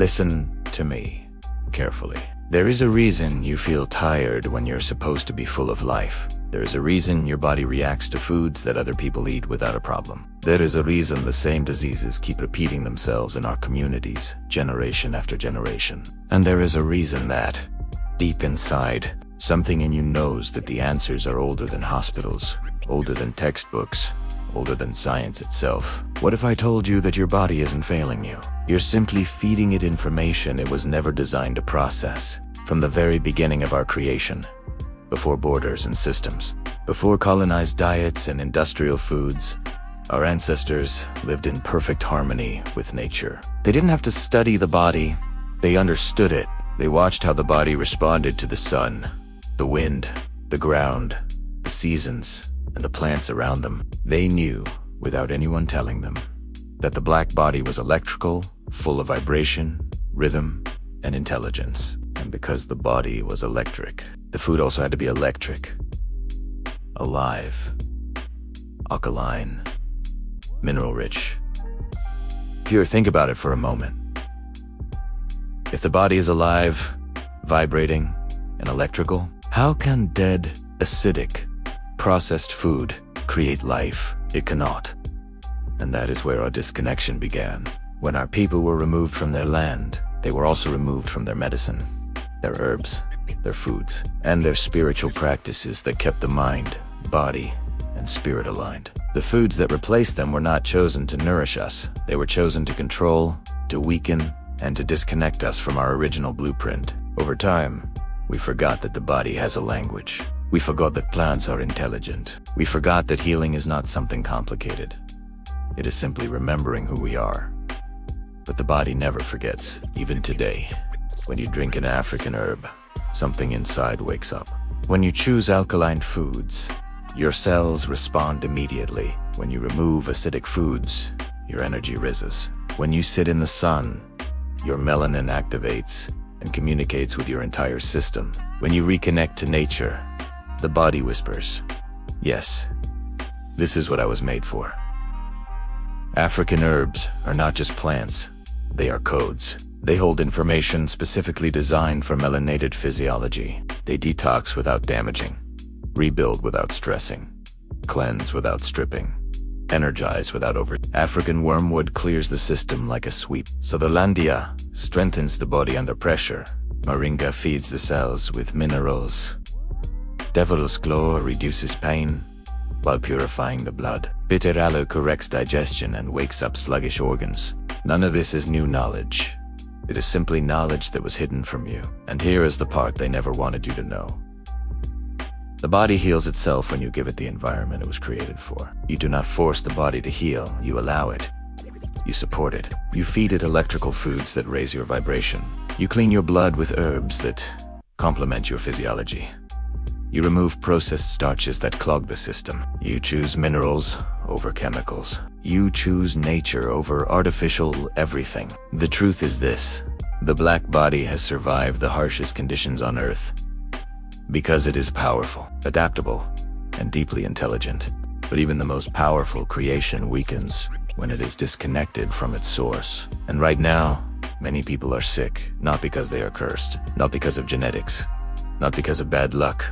Listen to me carefully. There is a reason you feel tired when you're supposed to be full of life. There is a reason your body reacts to foods that other people eat without a problem. There is a reason the same diseases keep repeating themselves in our communities, generation after generation. And there is a reason that, deep inside, something in you knows that the answers are older than hospitals, older than textbooks, older than science itself. What if I told you that your body isn't failing you? You're simply feeding it information it was never designed to process. From the very beginning of our creation, before borders and systems, before colonized diets and industrial foods, our ancestors lived in perfect harmony with nature. They didn't have to study the body, they understood it. They watched how the body responded to the sun, the wind, the ground, the seasons, and the plants around them. They knew, without anyone telling them, that the black body was electrical, full of vibration, rhythm, and intelligence. And because the body was electric, the food also had to be electric, alive, alkaline, mineral-rich. Pure, think about it for a moment. If the body is alive, vibrating, and electrical, how can dead, acidic, processed food create life? It cannot. And that is where our disconnection began. When our people were removed from their land, they were also removed from their medicine, their herbs, their foods, and their spiritual practices that kept the mind, body, and spirit aligned. The foods that replaced them were not chosen to nourish us. They were chosen to control, to weaken, and to disconnect us from our original blueprint. Over time, we forgot that the body has a language. We forgot that plants are intelligent. We forgot that healing is not something complicated. It is simply remembering who we are. But the body never forgets, even today. When you drink an African herb, something inside wakes up. When you choose alkaline foods, your cells respond immediately. When you remove acidic foods, your energy rises. When you sit in the sun, your melanin activates and communicates with your entire system. When you reconnect to nature, the body whispers, "Yes, this is what I was made for." African herbs are not just plants, they are codes. They hold information specifically designed for melanated physiology. They detox without damaging, rebuild without stressing, cleanse without stripping, energize without over. African wormwood clears the system like a sweep. Sutherlandia strengthens the body under pressure. Moringa feeds the cells with minerals. Devil's Claw reduces pain while purifying the blood. Bitter aloe corrects digestion and wakes up sluggish organs. None of this is new knowledge. It is simply knowledge that was hidden from you. And here is the part they never wanted you to know. The body heals itself when you give it the environment it was created for. You do not force the body to heal, you allow it. You support it. You feed it electrical foods that raise your vibration. You clean your blood with herbs that complement your physiology. You remove processed starches that clog the system. You choose minerals over chemicals. You choose nature over artificial everything. The truth is this: the black body has survived the harshest conditions on Earth because it is powerful, adaptable, and deeply intelligent. But even the most powerful creation weakens when it is disconnected from its source. And right now, many people are sick, not because they are cursed, not because of genetics, not because of bad luck,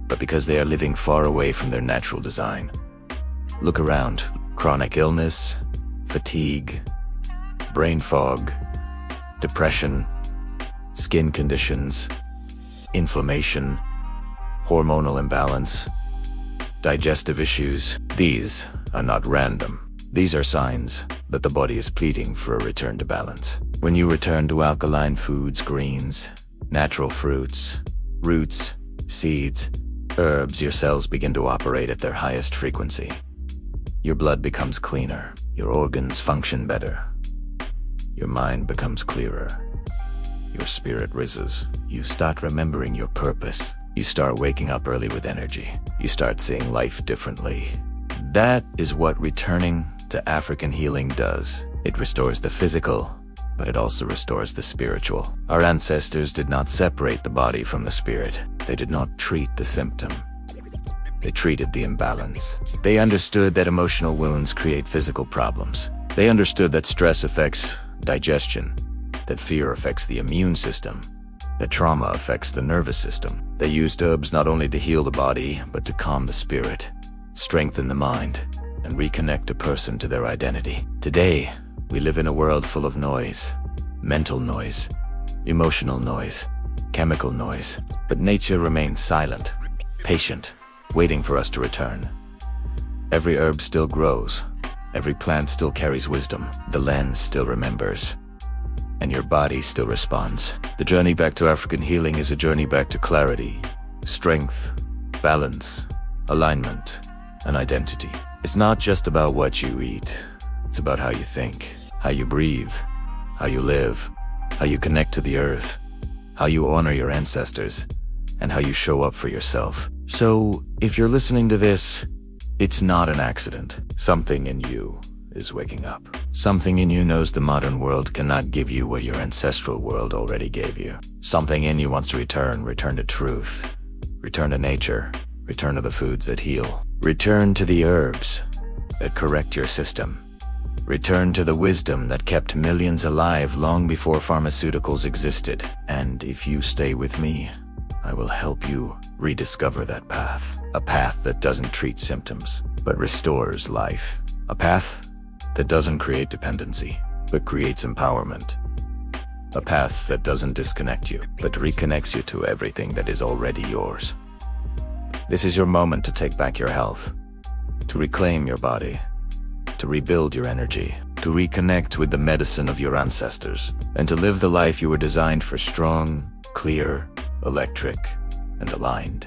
but because they are living far away from their natural design. Look around. Chronic illness, fatigue, brain fog, depression, skin conditions, inflammation, hormonal imbalance, digestive issues. These are not random. These are signs that the body is pleading for a return to balance. When you return to alkaline foods, greens, natural fruits, roots, seeds, herbs, your cells begin to operate at their highest frequency. Your blood becomes cleaner, your organs function better, your mind becomes clearer, your spirit rises. You start remembering your purpose. You start waking up early with energy. You start seeing life differently. That is what returning to African healing does. It restores the physical, but it also restores the spiritual. Our ancestors did not separate the body from the spirit. They did not treat the symptom. They treated the imbalance. They understood that emotional wounds create physical problems. They understood that stress affects digestion, that fear affects the immune system, that trauma affects the nervous system. They used herbs not only to heal the body, but to calm the spirit, strengthen the mind, and reconnect a person to their identity. Today, we live in a world full of noise, mental noise, emotional noise, chemical noise, but nature remains silent, patient, waiting for us to return. Every herb still grows, every plant still carries wisdom, the lens still remembers, and your body still responds. The journey back to African healing is a journey back to clarity, strength, balance, alignment, and identity. It's not just about what you eat, it's about how you think, how you breathe, how you live, how you connect to the earth, how you honor your ancestors, and how you show up for yourself. So, if you're listening to this, it's not an accident. Something in you is waking up. Something in you knows the modern world cannot give you what your ancestral world already gave you. Something in you wants to return to truth, return to nature, return to the foods that heal, return to the herbs that correct your system, return to the wisdom that kept millions alive long before pharmaceuticals existed. And if you stay with me, I will help you rediscover that path. A path that doesn't treat symptoms, but restores life. A path that doesn't create dependency, but creates empowerment. A path that doesn't disconnect you, but reconnects you to everything that is already yours. This is your moment to take back your health, to reclaim your body, to rebuild your energy, to reconnect with the medicine of your ancestors, and to live the life you were designed for: strong, clear, electric, and aligned.